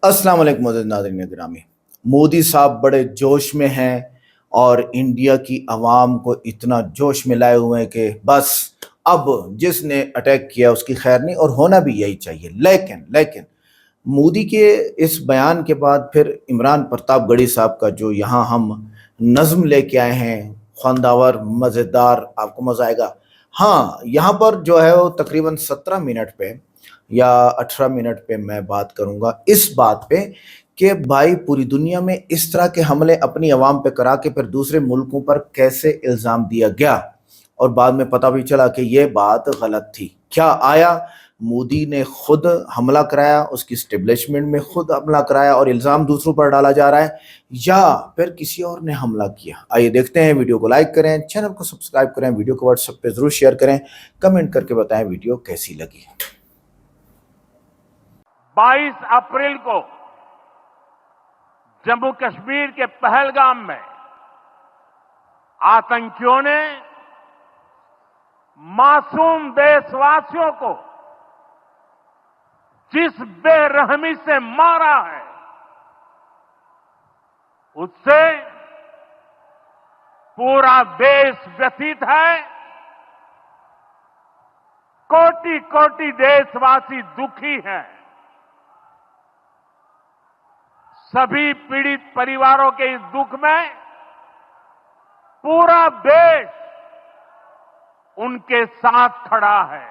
अस्सलाम वालेकुम मोअज़्ज़ज़ नाज़रीन गिरामी। मोदी साहब बड़े जोश में हैं और इंडिया की आवाम को इतना जोश में लाए हुए हैं कि बस अब जिसने अटैक किया उसकी खैर नहीं, और होना भी यही चाहिए। लेकिन लेकिन मोदी के इस बयान के बाद फिर इमरान प्रतापगढ़ी साहब का जो यहाँ हम नज़्म लेके आए हैं, ख़ानदार मज़ेदार, आपको मज़ा आएगा। हाँ, यहाँ पर जो है वो तकरीबन 17 मिनट पे या 18 मिनट पे मैं बात करूँगा इस बात पे कि भाई पूरी दुनिया में इस तरह के हमले अपनी आवाम पे करा के फिर दूसरे मुल्कों पर कैसे इल्ज़ाम दिया गया, और बाद में पता भी चला कि ये बात गलत थी। क्या आया, मोदी ने खुद हमला कराया, उसकी स्टेब्लिशमेंट में खुद हमला कराया और इल्ज़ाम दूसरों पर डाला जा रहा है, या फिर किसी और ने हमला किया? आइए देखते हैं। वीडियो को लाइक करें, चैनल को सब्सक्राइब करें, वीडियो को व्हाट्सएप पे ज़रूर शेयर करें, कमेंट करके बताएं वीडियो कैसी लगी। 22 अप्रैल को जम्मू कश्मीर के पहलगाम में आतंकियों ने मासूम देशवासियों को जिस बेरहमी से मारा है, उससे पूरा देश व्यथित है। कोटि कोटि देशवासी दुखी हैं। सभी पीड़ित परिवारों के इस दुख में पूरा देश उनके साथ खड़ा है।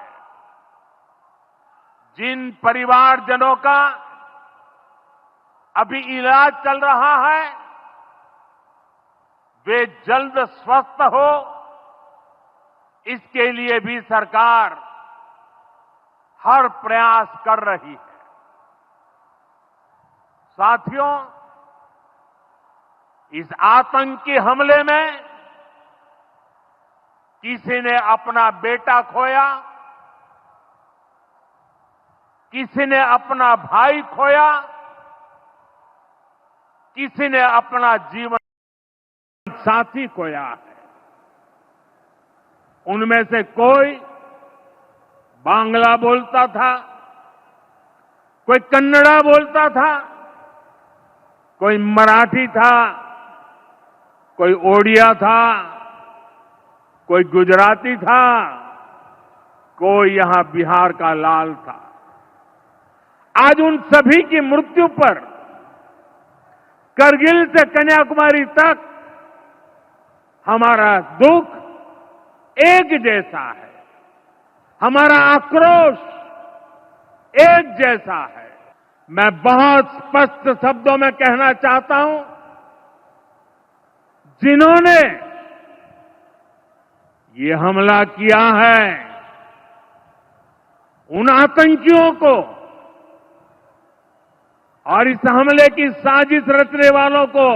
जिन परिवारजनों का अभी इलाज चल रहा है, वे जल्द स्वस्थ हो, इसके लिए भी सरकार हर प्रयास कर रही है। साथियों, इस आतंकी हमले में किसी ने अपना बेटा खोया, किसी ने अपना भाई खोया, किसी ने अपना जीवन साथी खोया है। उनमें से कोई बांग्ला बोलता था, कोई कन्नड़ा बोलता था, कोई मराठी था, कोई ओडिया था, कोई गुजराती था, कोई यहां बिहार का लाल था। आज उन सभी की मृत्यु पर करगिल से कन्याकुमारी तक हमारा दुख एक जैसा है, हमारा आक्रोश एक जैसा है। मैं बहुत स्पष्ट शब्दों में कहना चाहता हूं, जिन्होंने ये हमला किया है, उन आतंकियों को और इस हमले की साजिश रचने वालों को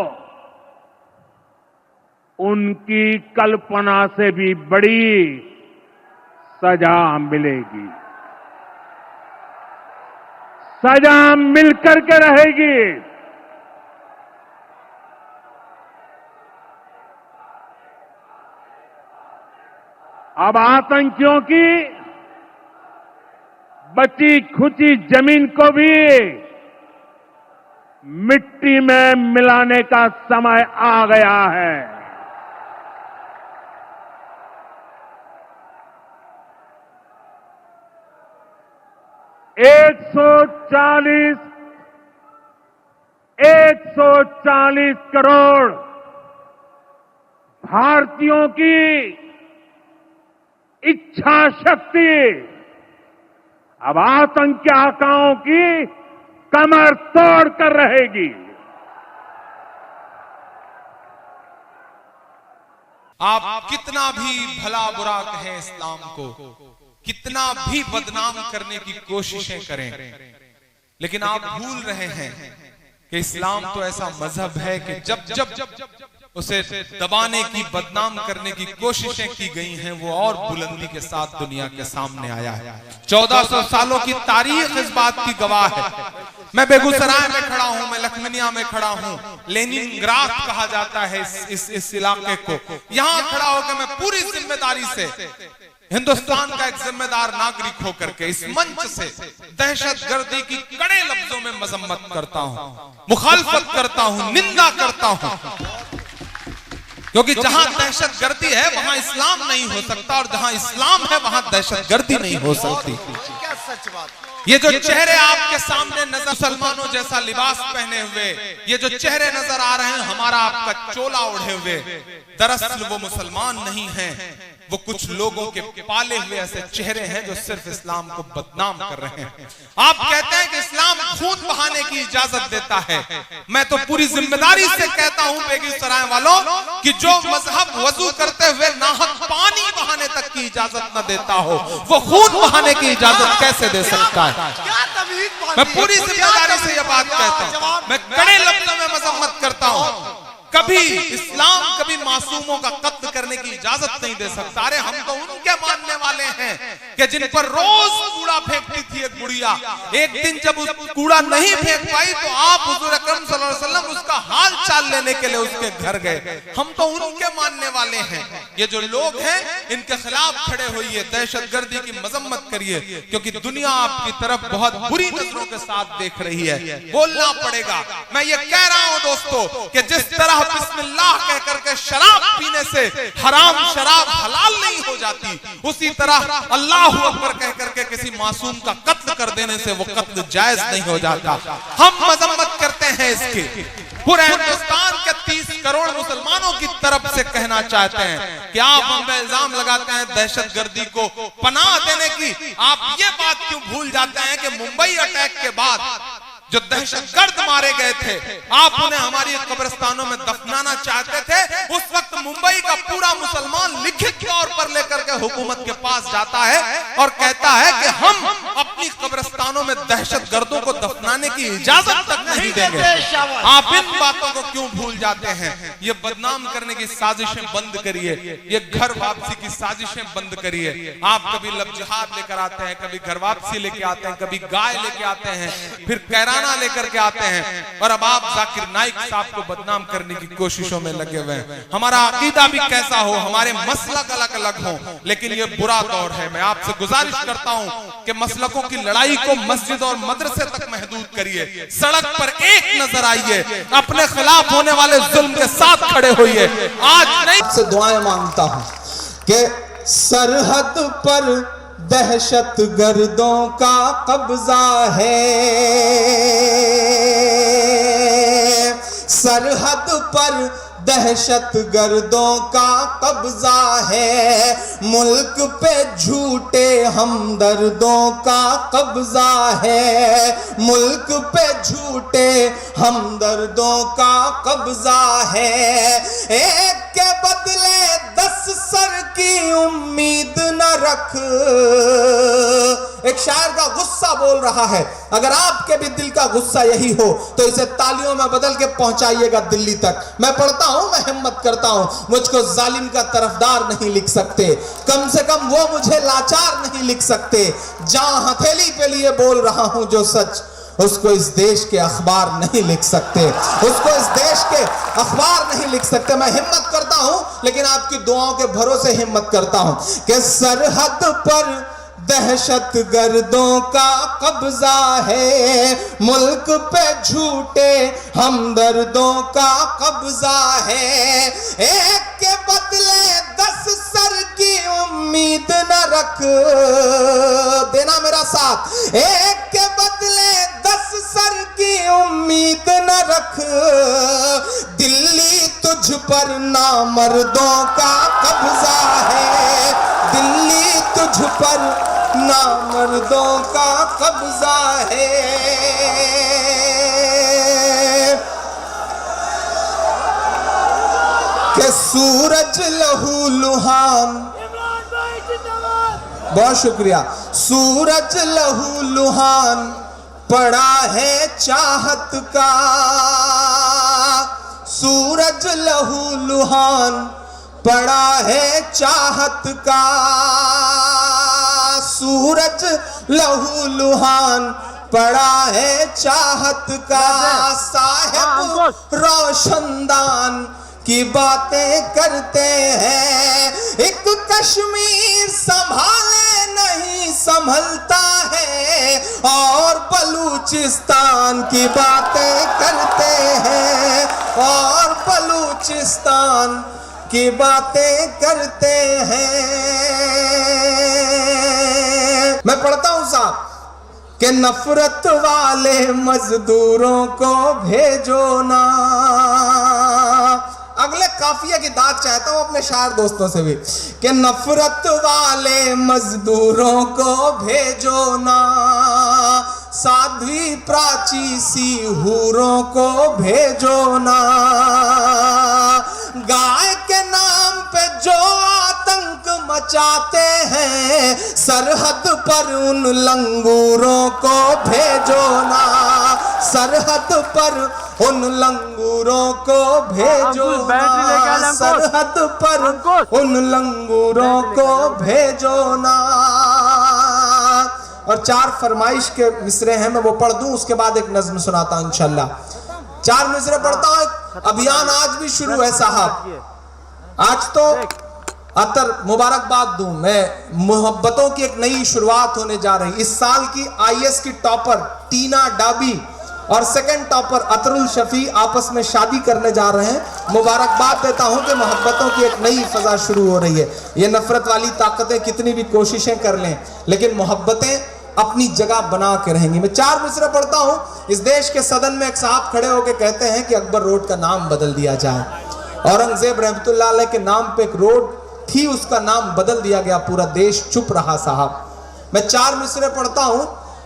उनकी कल्पना से भी बड़ी सजा मिलेगी। सजा मिलकर के रहेगी। अब आतंकियों की बची खुची जमीन को भी मिट्टी में मिलाने का समय आ गया है। एक सौ चालीस करोड़ भारतीयों की इच्छा शक्ति अब आतंकी आकाओं की कमर तोड़ कर रहेगी। आप कितना भी भला बुरा कहें इस्लाम को, कितना भी बदनाम करने की कोशिशें करें, लेकिन आप भूल रहे हैं कि इस्लाम तो ऐसा मजहब है कि जब जब उसे दबाने की, बदनाम करने की कोशिशें की गई हैं, वो और बुलंदी के साथ दुनिया के सामने आया है। 1400 सालों की तारीख इस बात की गवाह है। मैं बेगूसराय में खड़ा हूं, मैं लखमीनिया में खड़ा हूं, लेनिनग्राद कहा जाता है इस इलाके को। यहां खड़ा होकर मैं पूरी जिम्मेदारी से हिंदुस्तान का एक जिम्मेदार नागरिक होकर के इस मंच से दहशतगर्दी की कड़े लफ्जों में मजम्मत करता हूं, मुखालफत करता हूं, निंदा करता हूं, क्योंकि जहां दहशतगर्दी है वहां इस्लाम नहीं हो सकता और जहां इस्लाम है वहां दहशतगर्दी नहीं हो सकती। क्या सच बात। ये जो चेहरे आपके सामने नजर, मुसलमानों जैसा लिबास पहने हुए ये जो चेहरे नजर आ रहे हैं, हमारा आपका चोला ओढ़े हुए, दरअसल वो मुसलमान नहीं हैं, वो कुछ लोगों के पाले हुए ऐसे चेहरे हैं जो सिर्फ इस्लाम को बदनाम कर रहे हैं। आप कहते हैं कि इस्लाम खून बहाने की इजाजत देता है। मैं तो पूरी जिम्मेदारी से कहता हूं बेगूसराय वालों कि जो मजहब वजू करते हुए नाहक पानी बहाने तक की इजाजत न देता हो, वो खून बहाने की इजाजत कैसे दे सकता है? मैं पूरी जिम्मेदारी से यह बात कहता हूं, मैं कड़े लफ्जों में मजम्मत करता हूं। कभी इस्लाम कभी मासूमों का कत्ल करने की इजाजत नहीं दे सकता। अरे हम तो उनके मानने वाले हैं कि जिन पर रोज कूड़ा फेंकती थी एक बुढ़िया, एक दिन जब उस कूड़ा नहीं फेंक पाई तो आप हुजूर अकरम सल्लल्लाहु अलैहि वसल्लम उसका हाल चाल लेने के लिए उसके घर गए। हम तो उनके मानने वाले हैं। ये जो लोग हैं इनके खिलाफ खड़े होइए, दहशतगर्दी की मजम्मत करिए, क्योंकि दुनिया आपकी तरफ बहुत बुरी नजरों के साथ देख रही है। बोलना पड़ेगा। मैं ये कह रहा हूं दोस्तों कि जिस तरह बिस्मिल्लाह कह करके शराब पीने से हराम शराब हलाल नहीं हो जाती, उसी तरह अल्लाह अकबर कह करके किसी मासूम का कत्ल कर देने से वो कत्ल जायज नहीं हो जाता। हम मजम्मत करते हैं इसकी। पूरे हिंदुस्तान के 30 करोड़ मुसलमानों की तरफ से कहना चाहते हैं कि आप हम पे इल्जाम लगाते हैं दहशतगर्दी को पनाह देने की। आप ये बात क्यों भूल जाते हैं कि मुंबई अटैक के बाद जो दहशतगर्द मारे गए थे, आप उन्हें हमारी कब्रिस्तानों में दफनाना चाहते थे। उस वक्त मुंबई का पूरा मुसलमान लिखित तौर पर लेकर के हुकूमत के पास जाता है और कहता है कि हम अपनी कब्रिस्तानों में दहशतगर्दों को दफनाने की इजाजत तक नहीं देंगे। आप इन बातों को क्यों भूल जाते हैं? ये बदनाम करने की साजिशें बंद करिए, ये घर वापसी की साजिशें बंद करिए। आप कभी लब जिहाद लेकर आते हैं, कभी घर वापसी लेके आते हैं, कभी गाय लेके आते हैं, फिर कैराना लेकर के आते हैं, और अब आप जाकिर नाइक साहब को बदनाम करने की कोशिशों में लगे हुए हैं। हमारा अकीदा भी कैसा हो, हमारे मसलक अलग अलग हो, लेकिन ये बुरा दौर है। मैं आपसे गुजारिश करता हूं कि मसलकों की लड़ाई को मस्जिद और मदरसे तक महदूद करिए। सड़क पर एक नजर आइए, अपने खिलाफ होने वाले जुल्म के साथ खड़े होइए। आज नहीं से दुआएं मांगता हूं कि सरहद पर दहशत गर्दों का कब्जा है, सरहद पर दहशत गर्दों का कब्जा है, मुल्क पे झूठे हमदर्दों का कब्जा है, मुल्क पे झूठे हमदर्दों का कब्जा है। एक के बदले 10 सर की उम्मीद न रख। एक शायर का गुस्सा बोल रहा है, अगर आपके भी दिल का गुस्सा यही हो तो इसे तालियों में बदल के पहुंचाइएगा दिल्ली तक। मैं पढ़ता हूं, मैं हिम्मत करता हूं, मुझको जालिम का तरफदार नहीं लिख सकते, कम से कम वो मुझे लाचार नहीं लिख सकते। जहां हथेली पे लिए बोल रहा हूं जो सच, उसको इस देश के अखबार नहीं लिख सकते, उसको इस देश के अखबार नहीं लिख सकते। मैं हिम्मत करता हूं, लेकिन आपकी दुआओं के भरोसे हिम्मत करता हूं कि सरहद पर दहशत गर्दों का कब्जा है, मुल्क पे झूठे हमदर्दों का कब्जा है। एक के बदले 10 सर की उम्मीद न रख, देना मेरा साथ। एक के बदले 10 सर की उम्मीद न रख, दिल्ली तुझ पर नामर्दों का कब्जा है, दिल्ली तुझ पर नामर्दों का कब्जा है। कि सूरज लहू लुहान, बहुत शुक्रिया, सूरज लहू लुहान पड़ा है चाहत का, सूरज लहू लुहान पड़ा है चाहत का, सूरज लहू लुहान पड़ा है चाहत का। साहिब रोशनदान की बातें करते हैं। एक कश्मीर संभाले नहीं संभलता है और बलूचिस्तान की बातें करते हैं, और बलूचिस्तान की बातें करते हैं। मैं पढ़ता हूं साहब कि नफरत वाले मजदूरों को भेजो ना। अगले काफिया की दाद चाहता हूं अपने शायर दोस्तों से भी कि नफरत वाले मजदूरों को भेजो ना, साध्वी प्राची सी हूरों को भेजो ना। गाय के नाम पे जो आतंक मचाते हैं, सरहद पर उन लंगूरों को भेजो ना, सरहद पर उन लंगूरों को भेजो ना, सरहद पर उन लंगूरों को भेजो ना। और 4 फरमाइश के मिसरे हैं, मैं वो पढ़ दूं, उसके बाद एक नज्म सुनाता हूं इंशाल्लाह। 4 मिसरे पढ़ता हूं। अभियान आज भी शुरू है साहब। आज तो अतर मुबारकबाद दूं मैं, मोहब्बतों की एक नई शुरुआत होने जा रही। इस साल की आईएएस की टॉपर टीना डाबी और सेकंड टॉपर अतरुल शफी आपस में शादी करने जा रहे हैं। मुबारकबाद देता हूं कि मोहब्बतों की एक नई फजा शुरू हो रही है। ये नफरत वाली ताकतें कितनी भी कोशिशें कर लें, लेकिन मोहब्बतें अपनी जगह बना के रहेंगी। मैं 4 मिसरे पढ़ता हूं। इस देश के सदन में एक साहब खड़े होकर कहते हैं कि अकबर रोड का नाम बदल दिया जाए। औरंगजेब रहमतुल्लाह अलैह के नाम पे एक रोड थी, उसका नाम बदल दिया गया, पूरा देश चुप रहा साहब। मैं 4 मिसरे पढ़ता हूं,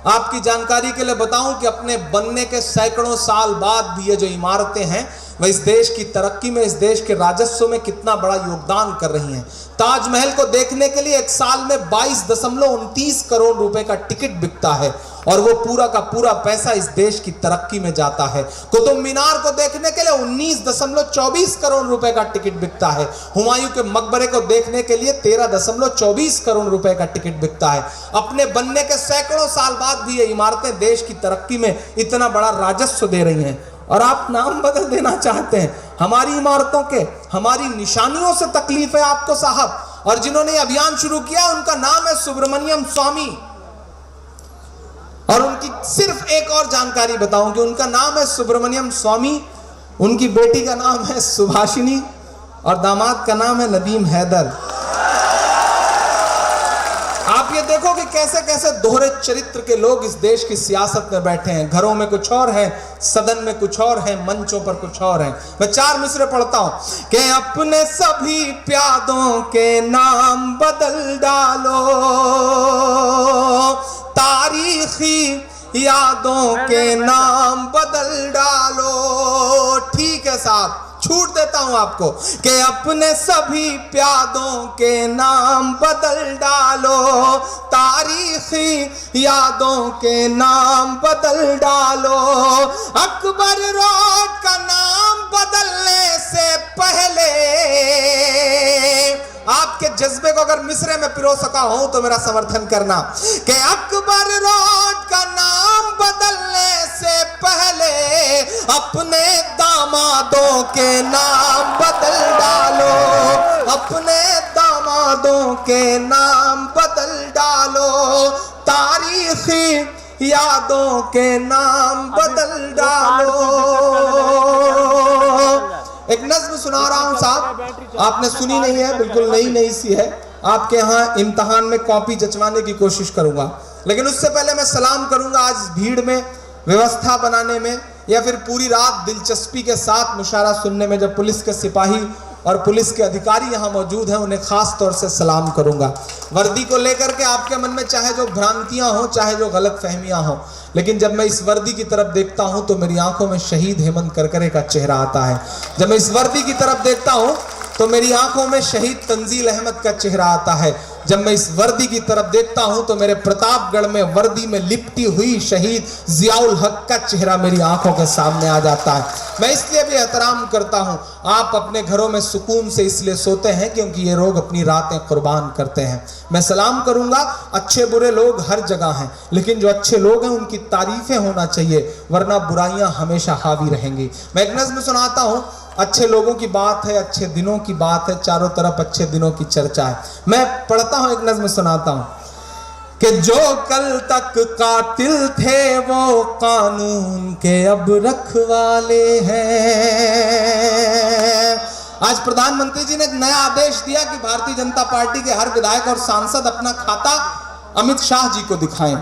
आपकी जानकारी के लिए बताऊं कि अपने बनने के सैकड़ों साल बाद भी ये जो इमारतें हैं वह इस देश की तरक्की में, इस देश के राजस्व में कितना बड़ा योगदान कर रही हैं। ताजमहल को देखने के लिए एक साल में 22.29 करोड़ रुपए का टिकट बिकता है, और वो पूरा का पूरा पैसा इस देश की तरक्की में जाता है। कुतुब मीनार को देखने के लिए 19.24 करोड़ रुपए का टिकट बिकता है। हुमायूं के मकबरे को देखने के लिए 13.24 करोड़ रुपए का टिकट बिकता है। अपने बनने के सैकड़ों साल बाद भी ये इमारतें देश की तरक्की में इतना बड़ा राजस्व दे रही हैं, और आप नाम बदल देना चाहते हैं। हमारी इमारतों के, हमारी निशानियों से तकलीफ है आपको साहब। और जिन्होंने अभियान शुरू किया उनका नाम है सुब्रमण्यम स्वामी, और उनकी सिर्फ एक और जानकारी बताऊं कि उनका नाम है सुब्रमण्यम स्वामी, उनकी बेटी का नाम है सुभाषिनी, और दामाद का नाम है नदीम हैदर। आप ये देखो कि कैसे कैसे दोहरे चरित्र के लोग इस देश की सियासत में बैठे हैं। घरों में कुछ और है, सदन में कुछ और है, मंचों पर कुछ और है। मैं 4 मिसरे पढ़ता हूं कि अपने सभी प्यादों के नाम बदल डालो, तारीखी यादों के नाम बदल डालो। ठीक है साहब, छूट देता हूं आपको कि अपने सभी प्यादों के नाम बदल डालो, तारीखी यादों के नाम बदल डालो। अकबर रोड का नाम बदलने से पहले, आपके जज्बे को अगर मिसरे में पिरो सका हूं तो मेरा समर्थन करना कि अकबर रोड का नाम बदलने से पहले अपने दामादों के नाम बदल डालो, अपने दामादों के नाम बदल डालो, तारीखी यादों के नाम बदल डालो। एक नज्म सुना रहा हूं साहब, आपने सुनी नहीं है, बिल्कुल नई सी है। आपके यहाँ इम्तिहान में कॉपी जचवाने की कोशिश करूंगा, लेकिन उससे पहले मैं सलाम करूंगा आज भीड़ में व्यवस्था बनाने में, या फिर पूरी रात दिलचस्पी के साथ मुशायरा सुनने में जब पुलिस के सिपाही और पुलिस के अधिकारी यहाँ मौजूद हैं, उन्हें खास तौर से सलाम करूंगा। वर्दी को लेकर के आपके मन में चाहे जो भ्रांतियां हो, चाहे जो गलत फहमियां हो, लेकिन जब मैं इस वर्दी की तरफ देखता हूं तो मेरी आंखों में शहीद हेमंत करकरे का चेहरा आता है। जब मैं इस वर्दी की तरफ देखता हूं तो मेरी आंखों में शहीद तंजील अहमद का चेहरा आता है। जब मैं इस वर्दी की तरफ देखता हूं तो मेरे प्रतापगढ़ में वर्दी में लिपटी हुई शहीद जियाउल हक का चेहरा मेरी आंखों के सामने आ जाता है। मैं इसलिए भी एहतराम करता हूं, आप अपने घरों में सुकून से इसलिए सोते हैं क्योंकि ये लोग अपनी रातें कुर्बान करते हैं। मैं सलाम करूंगा, अच्छे बुरे लोग हर जगह हैं, लेकिन जो अच्छे लोग हैं उनकी तारीफें होना चाहिए, वरना बुराइयां हमेशा हावी रहेंगी। मैं एक नज़्म सुनाता हूं अच्छे लोगों की बात है, अच्छे दिनों की बात है, चारों तरफ अच्छे दिनों की चर्चा है। मैं पढ़ता हूं, एक नज्म सुनाता हूं कि जो कल तक कातिल थे वो कानून के अब रखवाले हैं। आज प्रधानमंत्री जी ने एक नया आदेश दिया कि भारतीय जनता पार्टी के हर विधायक और सांसद अपना खाता अमित शाह जी को दिखाएं।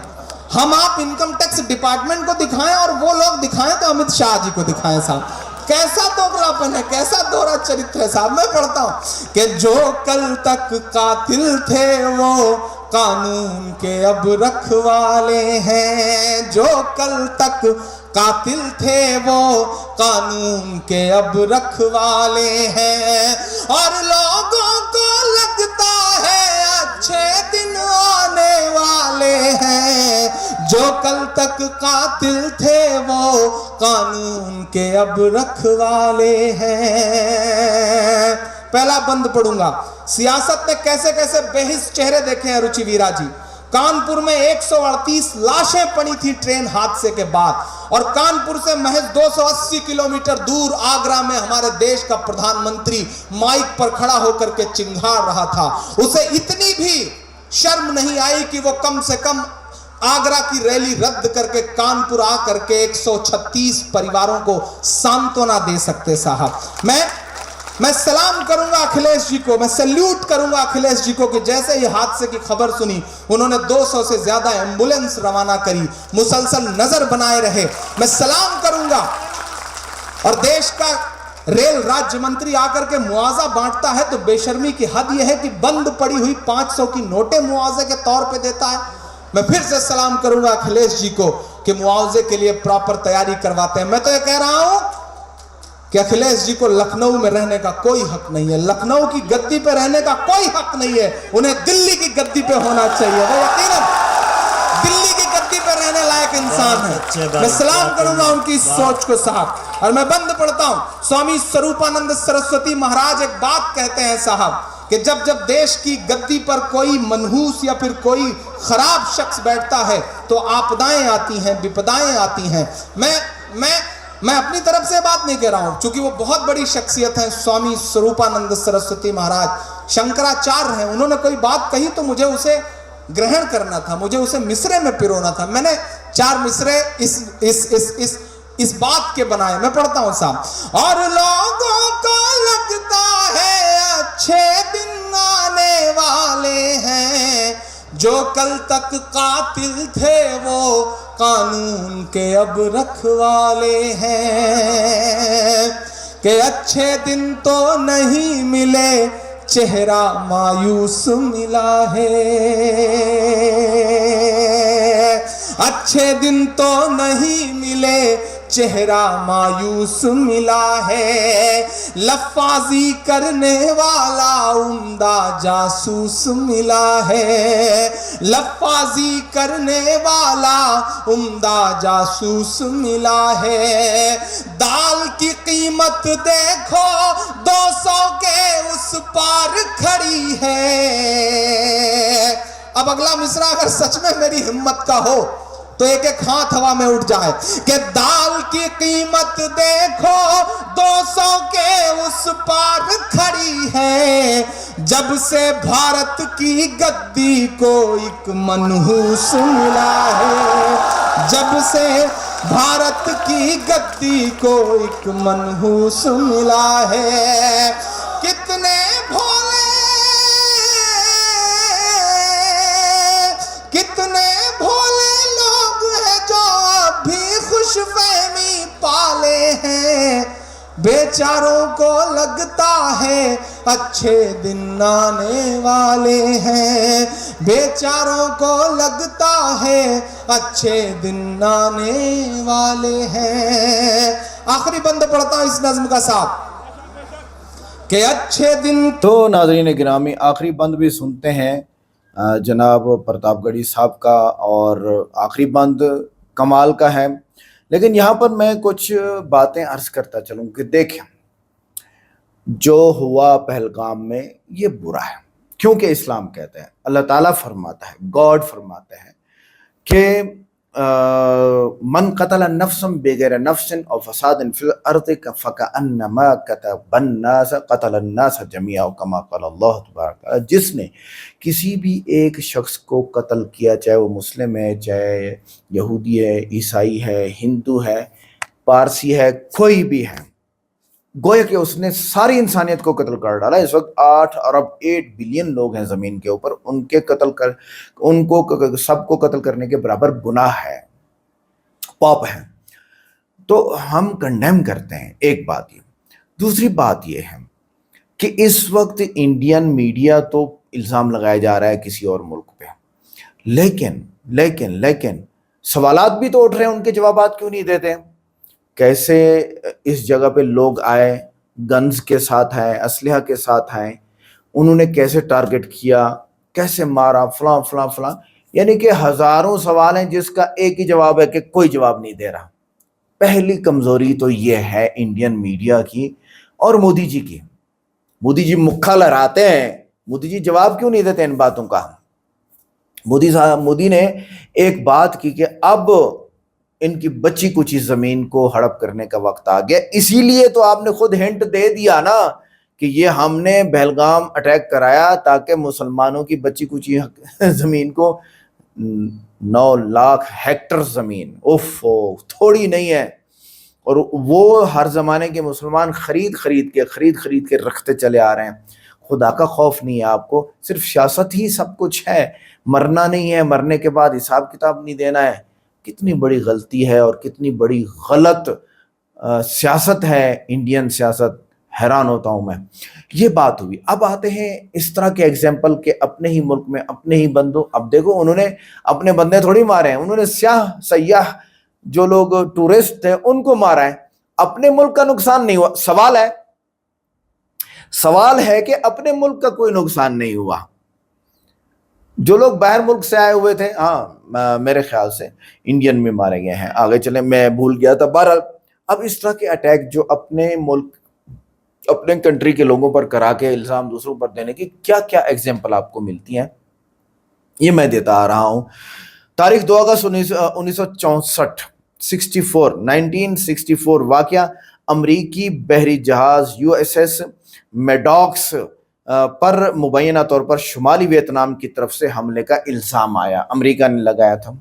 हम आप इनकम टैक्स डिपार्टमेंट को दिखाएं और वो लोग दिखाएं तो अमित शाह जी को दिखाएं। साहब कैसा दोगलापन है, कैसा दोहरा चरित्र है साहब। मैं पढ़ता हूं कि जो कल तक कातिल थे वो कानून के अब रखवाले हैं। जो कल तक कातिल थे वो कानून के अब रखवाले हैं। और लोगों को लगता है अच्छे दिन आने वाले हैं। जो कल तक कातिल थे वो कानून के अब रखवाले हैं। पहला बंद पढ़ूंगा। सियासत ने कैसे कैसे बेहिस चेहरे देखे हैं रुचि वीरा जी। कानपुर में 138 लाशें पड़ी थी ट्रेन हादसे के बाद, और कानपुर से महज 280 किलोमीटर दूर आगरा में हमारे देश का प्रधानमंत्री माइक पर खड़ा होकर के चिंघाड़ रहा था। उसे इतनी भी शर्म नहीं आई कि वो कम से कम आगरा की रैली रद्द करके कानपुर आकर के 136 परिवारों को सांत्वना दे सकते। साहब मैं सलाम करूंगा अखिलेश जी को, मैं सैल्यूट करूंगा अखिलेश जी को कि जैसे ही हादसे की खबर सुनी उन्होंने 200 से ज्यादा एम्बुलेंस रवाना करी, मुसलसल नजर बनाए रहे। मैं सलाम करूंगा। और देश का रेल राज्य मंत्री आकर के मुआवजा बांटता है तो बेशर्मी की हद यह है कि बंद पड़ी हुई 500 की नोटें मुआवजे के तौर पे देता है। मैं फिर से सलाम करूंगा अखिलेश जी को कि मुआवजे के लिए प्रॉपर तैयारी करवाते हैं। मैं तो ये कह रहा हूं कि अखिलेश जी को लखनऊ में रहने का कोई हक नहीं है, लखनऊ की गद्दी पे रहने का कोई हक नहीं है। उन्हें दिल्ली की गद्दी पे होना चाहिए। वो यकीनन दिल्ली की गद्दी पे रहने लायक इंसान है। मैं सलाम करूंगा उनकी सोच को साहब। और मैं बंद पढ़ता हूं। स्वामी स्वरूपानंद सरस्वती महाराज एक बात कहते हैं साहब कि जब जब देश की गद्दी पर कोई मनहूस या फिर कोई खराब शख्स बैठता है तो आपदाएं आती हैं, विपदाएं आती हैं। मैं अपनी तरफ से बात नहीं कह रहा हूं, क्योंकि वो बहुत बड़ी शख्सियत है स्वामी स्वरूपानंद सरस्वती महाराज, शंकराचार्य हैं। उन्होंने कोई बात कही तो मुझे उसे ग्रहण करना था, मुझे उसे मिसरे में पिरोना था। मैंने 4 मिसरे इस बात के बनाए। मैं पढ़ता हूं साहब। और लोगों को लगता है अच्छे दिन आने वाले हैं। जो कल तक कातिल थे वो कानून के अब रखवाले हैं। कि अच्छे दिन तो नहीं मिले, चेहरा मायूस मिला है। अच्छे दिन तो नहीं मिले, चेहरा मायूस मिला है। लफ्फाजी करने वाला उम्दा जासूस मिला है। लफ्फाजी करने वाला उम्दा जासूस मिला है। दाल की कीमत देखो 200 के उस पार खड़ी है। अब अगला मिसरा अगर सच में मेरी हिम्मत का हो तो एक एक हाथ हवा में उठ जाए कि दाल की कीमत देखो 200 के उस पार खड़ी है। जब से भारत की गद्दी को एक मनहूस मिला है। जब से भारत की गद्दी को एक मनहूस मिला है। कितने भोले, कितने भोले खुशफहमी पाले हैं। बेचारों को लगता है अच्छे दिन आने वाले हैं। बेचारों को लगता है अच्छे दिन आने वाले हैं। आखिरी बंद पढ़ता हूं इस नज्म का साहब कि अच्छे दिन। तो नाज़रीन गिरामी, आखिरी बंद भी सुनते हैं जनाब प्रतापगढ़ी साहब का, और आखिरी बंद कमाल का है। लेकिन यहाँ पर मैं कुछ बातें अर्ज करता चलूँ कि देखें, जो हुआ पहलगाम में ये बुरा है, क्योंकि इस्लाम कहते हैं, अल्लाह ताला फरमाता है, गॉड फरमाते हैं कि मन कतल नफ्सन बेगैर नफ्सिन और फसादिन फिल अर्द फकअन्नमा कतबन्नास कतलन्नास जमीआ कमा क़ाल अल्लाह तबारक। जिसने किसी भी एक शख्स को कत्ल किया, चाहे वो मुस्लिम है, चाहे यहूदी है, ईसाई है, हिंदू है, पारसी है, कोई भी है, गोया कि उसने सारी इंसानियत को कत्ल कर डाला। इस वक्त 8 अरब 8 बिलियन लोग हैं ज़मीन के ऊपर, उनको सबको कत्ल करने के बराबर गुनाह है, पाप है। तो हम कंडेम करते हैं, एक बात ये। दूसरी बात ये है कि इस वक्त इंडियन मीडिया तो इल्ज़ाम लगाया जा रहा है किसी और मुल्क पे, लेकिन सवालात भी तो उठ रहे हैं, उनके जवाबात क्यों नहीं देते? कैसे इस जगह पे लोग आए, गन्स के साथ आए, असलहा के साथ आए, उन्होंने कैसे टारगेट किया, कैसे मारा, फलां फलां फलां, यानी कि हजारों सवाल हैं जिसका एक ही जवाब है कि कोई जवाब नहीं दे रहा। पहली कमजोरी तो ये है इंडियन मीडिया की और मोदी जी की। मोदी जी मुक्खा लहराते हैं, मोदी जी जवाब क्यों नहीं देते इन बातों का? मोदी ने एक बात की कि अब इनकी बची कुची जमीन को हड़प करने का वक्त आ गया। इसीलिए तो आपने खुद हिंट दे दिया ना कि ये हमने पहलगाम अटैक कराया ताकि मुसलमानों की बची कुची जमीन को 9 लाख हेक्टर जमीन, उफ थोड़ी नहीं है, और वो हर जमाने के मुसलमान खरीद खरीद के रखते चले आ रहे हैं। खुदा का खौफ नहीं है आपको, सिर्फ सियासत ही सब कुछ है, मरना नहीं है, मरने के बाद हिसाब किताब नहीं देना है। कितनी बड़ी गलती है और कितनी बड़ी गलत सियासत है इंडियन सियासत, हैरान होता हूं मैं। ये बात हुई। अब आते हैं इस तरह के एग्जाम्पल के अपने ही मुल्क में अपने ही बंदों। अब देखो, उन्होंने अपने बंदे थोड़ी मारे हैं, उन्होंने सयाह जो लोग टूरिस्ट थे उनको मारा है, अपने मुल्क का नुकसान नहीं हुआ। सवाल है कि अपने मुल्क का कोई नुकसान नहीं हुआ। जो लोग बाहर मुल्क से आए हुए थे, हाँ मेरे ख्याल से इंडियन में मारे गए हैं। आगे चले, मैं भूल गया था। बहरहाल अब इस तरह के अटैक जो अपने मुल्क अपने कंट्री के लोगों पर करा के इल्ज़ाम दूसरों पर देने की क्या क्या एग्जाम्पल आपको मिलती हैं, ये मैं देता आ रहा हूं। तारीख 2 अगस्त 1964 1964 वाकया, अमरीकी बहरी जहाज USS मेडॉक्स पर मुबैना तौर पर शुमाली वियतनाम की तरफ से हमले का इल्ज़ाम आया, अमेरिका ने लगाया था।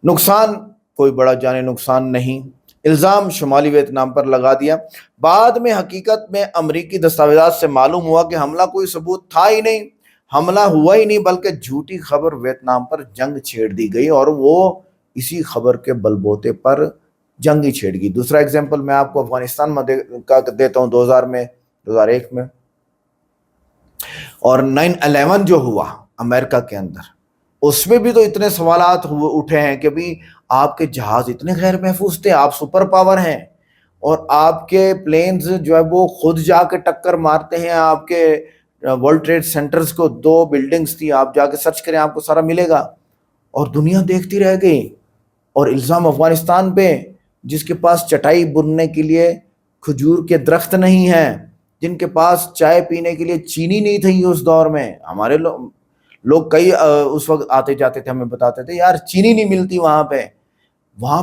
नुकसान कोई बड़ा जाने नुकसान नहीं, इल्ज़ाम शुमाली वियतनाम पर लगा दिया। बाद में हकीकत में अमरीकी दस्तावेज़ात से मालूम हुआ कि हमला कोई सबूत था ही नहीं, हमला हुआ ही नहीं, बल्कि झूठी खबर वियतनाम पर जंग छेड़ दी गई और वो इसी खबर के बलबोते पर जंग ही छेड़ गई। दूसरा एग्जाम्पल मैं आपको अफगानिस्तान में देता हूँ, 2001 में, और 9/11 जो हुआ अमेरिका के अंदर, उसमें भी तो इतने सवालात उठे हैं कि भी आपके जहाज इतने गैर महफूज थे, आप सुपर पावर हैं और आपके प्लेन्स जो है वो खुद जाके टक्कर मारते हैं आपके वर्ल्ड ट्रेड सेंटर्स को। 2 बिल्डिंग्स थी, आप जाके सर्च करें आपको सारा मिलेगा, और दुनिया देखती रह गई। और इल्ज़ाम अफगानिस्तान पे, जिसके पास चटाई बुनने के लिए खजूर के दरख्त नहीं हैं, जिनके पास चाय पीने के लिए चीनी नहीं थी उस दौर में। हमारे लोग कई उस वक्त आते जाते थे, हमें बताते थे यार चीनी नहीं मिलती वहाँ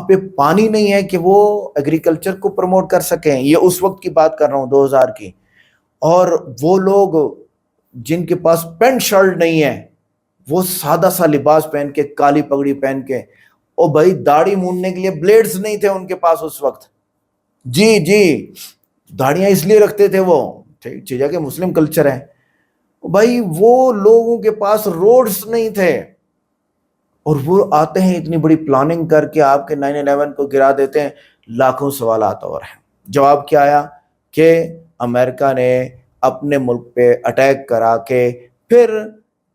पे पानी नहीं है कि वो एग्रीकल्चर को प्रमोट कर सकें। ये उस वक्त की बात कर रहा हूँ, 2000 की। और वो लोग जिनके पास पैंट शर्ट नहीं है, वो सादा सा लिबास पहन के, काली पगड़ी पहन के, ओ भाई दाढ़ी मूंदने के लिए ब्लेड्स नहीं थे उनके पास उस वक्त। जी दाढ़ियां इसलिए रखते थे वो, ठीक चीज़ है कि मुस्लिम कल्चर है भाई। वो लोगों के पास रोड्स नहीं थे और वो आते हैं इतनी बड़ी प्लानिंग करके आपके 9/11 को गिरा देते हैं। लाखों सवाल आता और हैं। जवाब क्या आया कि अमेरिका ने अपने मुल्क पे अटैक करा के फिर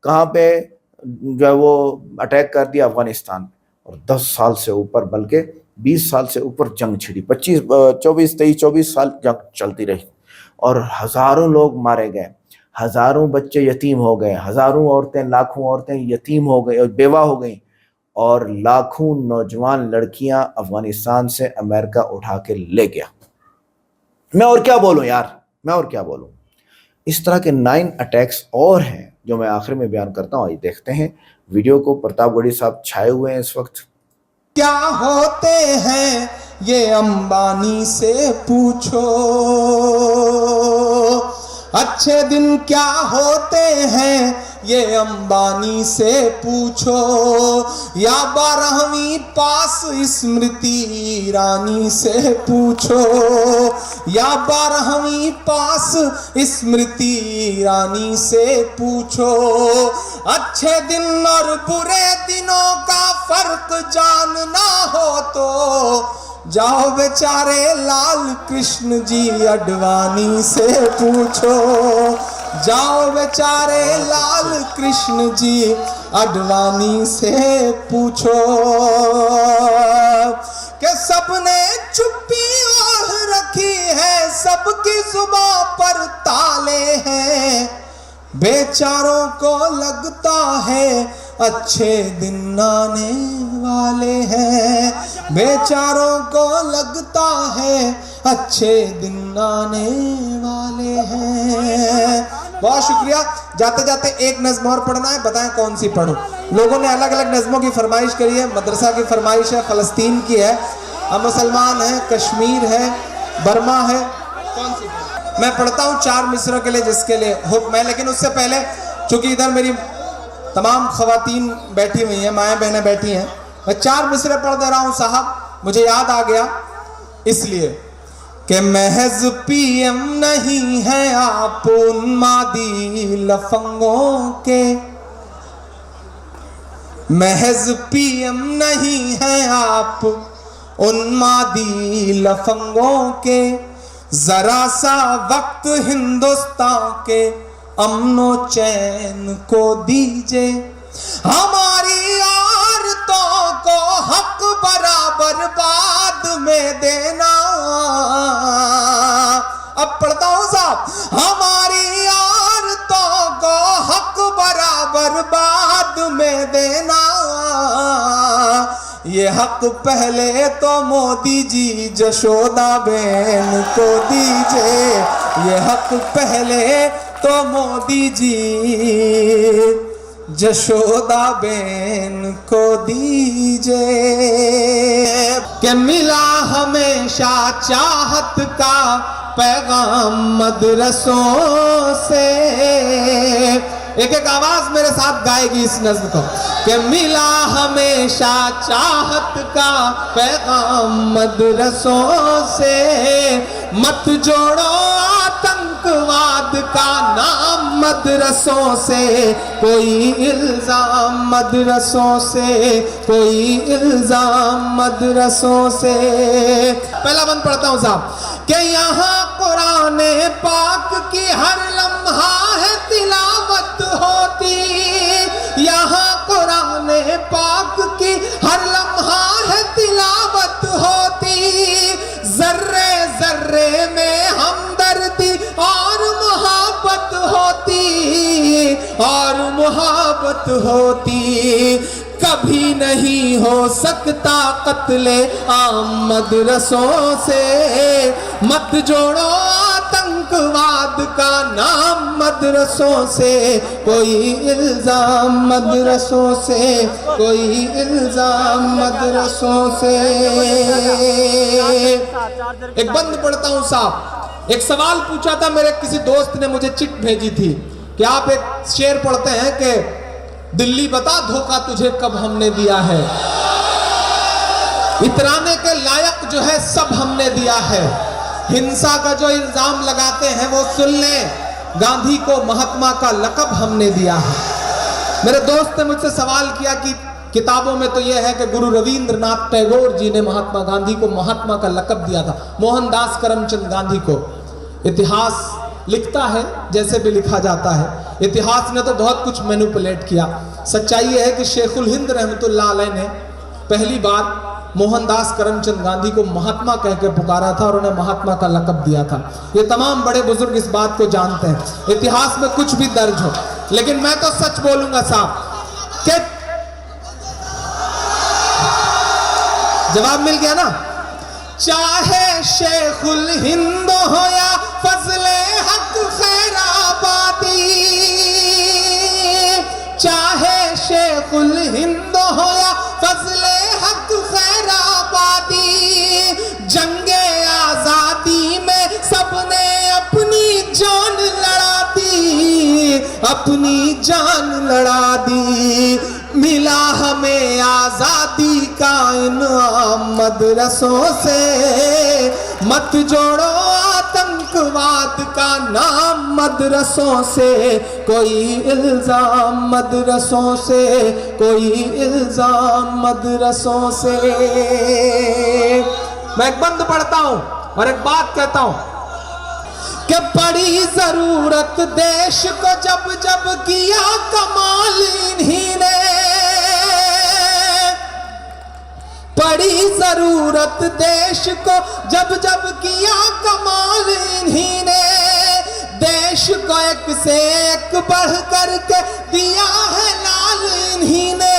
कहाँ पे जो है वो अटैक कर दिया, अफगानिस्तान, और 10 साल से ऊपर, बल्कि 20 साल से ऊपर जंग छिड़ी। 24 साल जंग चलती रही और हजारों लोग मारे गए, हजारों बच्चे यतीम हो गए, हजारों औरतें, लाखों औरतें यतीम हो गई और बेवा हो गई, और लाखों नौजवान लड़कियां अफगानिस्तान से अमेरिका उठा के ले गया। मैं और क्या बोलूं यार, मैं और क्या बोलूं। इस तरह के 9 अटैक्स और हैं जो मैं आखिर में बयान करता हूं। आइए देखते हैं वीडियो को। प्रतापगढ़ी साहब छाए हुए हैं इस वक्त। क्या होते हैं ये अंबानी से पूछो, अच्छे दिन क्या होते हैं ये अंबानी से पूछो, या 12वीं पास स्मृति ईरानी से पूछो, या 12वीं पास स्मृति ईरानी से पूछो। अच्छे दिन और बुरे दिनों का फर्क जानना हो तो जाओ बेचारे लाल कृष्ण जी अडवाणी से पूछो, जाओ बेचारे लाल कृष्ण जी अडवाणी से पूछो। कि सबने चुप्पी ओढ़ रखी है, सबकी जुबां पर ताले हैं, बेचारों को लगता है अच्छे दिन आने वाले हैं, बेचारों को लगता है अच्छे दिन आने वाले हैं। बहुत शुक्रिया। जाते जाते एक नज्म और पढ़ना है, बताएं कौन सी पढ़ूं। लोगों ने अलग अलग नज्मों की फरमाइश करी है। मदरसा की फरमाइश है, फलस्तीन की है, अब मुसलमान है, कश्मीर है, बर्मा है, कौन सी? मैं पढ़ता हूँ 4 मिसरों के लिए जिसके लिए हुक्म है। लेकिन उससे पहले चूंकि इधर मेरी तमाम खवातीन बैठी हुई हैं, माएँ बहनें बैठी हैं, मैं 4 मिसरे पढ़ दे रहा हूँ साहब, मुझे याद आ गया इसलिए कि महज पीएम नहीं है आप उन्मादी लफंगों के, महज पीएम नहीं है आप उन्मादी लफंगों के, जरा सा वक्त हिंदुस्तान के अमनो चैन को दीजिए, हमारी औरतों को हक बराबर बाद में देना। अब पढ़ता हूं साहब, हमारी औरतों को हक बराबर बाद में देना, ये हक पहले तो मोदी जी जशोदा बहन को दीजिए, ये हक पहले तो मोदी जी जशोदा बहन को दीजिए। कि मिला हमेशा चाहत का पैगाम मदरसों से, एक एक आवाज मेरे साथ गाएगी इस नज्म को। कि मिला हमेशा चाहत का पैगाम मदरसों से, मत जोड़ो आतंकवाद का नाम मदरसों से, कोई इल्जाम मदरसों से, कोई इल्जाम मदरसों से। पहला बंद पढ़ता हूं साहब। कि यहाँ कुरान पाक की हर लम्हा है तिलावत होती, यहाँ कुरान पाक की हर लम्हा है तिलावत होती, जर्रे जर्रे में हमदर्दी और मोहब्बत होती, और मोहब्बत होती। कभी नहीं हो सकता कत्ले आम मदरसों से, मत जोड़ो आतंकवाद का नाम मदरसों से, कोई इल्जाम मदरसों से, कोई इल्जाम मदरसों से। एक बंद पढ़ता हूं साहब। एक सवाल पूछा था मेरे किसी दोस्त ने, मुझे चिट भेजी थी कि आप एक शेर पढ़ते हैं कि दिल्ली बता धोखा तुझे कब हमने दिया है, इतराने के लायक जो है सब हमने दिया है, हिंसा का जो इल्जाम लगाते हैं वो सुन लें, गांधी को महात्मा का लक़ब हमने दिया है। मेरे दोस्त ने मुझसे सवाल किया कि किताबों में तो यह है कि गुरु रविंद्रनाथ टैगोर जी ने महात्मा गांधी को महात्मा का लक़ब दिया था, मोहनदास करमचंद गांधी को। इतिहास लिखता है जैसे भी लिखा जाता है, इतिहास ने तो बहुत कुछ मैनिपुलेट किया। सच्चाई है कि शेखुल हिंद रहमतुल्लाह अलैह ने पहली बार मोहनदास करमचंद गांधी को महात्मा कह के पुकारा था और उन्हें महात्मा का लक़ब दिया था। ये तमाम बड़े बुजुर्ग इस बात को जानते हैं, इतिहास में कुछ भी दर्ज हो। लेकिन मैं तो सच बोलूंगा साहब कि जवाब मिल गया ना। चाहे शेखुल हिंद हो या फजले हक खैराबादी, चाहे शेखुल हिंद हो या फजले हक खैराबादी, अपनी जान लड़ा दी, मिला हमें आजादी का इनाम मदरसों से, मत जोड़ो आतंकवाद का नाम मदरसों से, कोई इल्जाम मदरसों से, कोई इल्जाम मदरसों से। मैं एक बंद पढ़ता हूं और एक बात कहता हूं कि बड़ी जरूरत देश को जब जब किया कमाल इन्हीं ने, बड़ी जरूरत देश को जब जब किया कमाल इन्हीं ने, देश को एक से एक बढ़ करके दिया है लाल इन्हीं ने,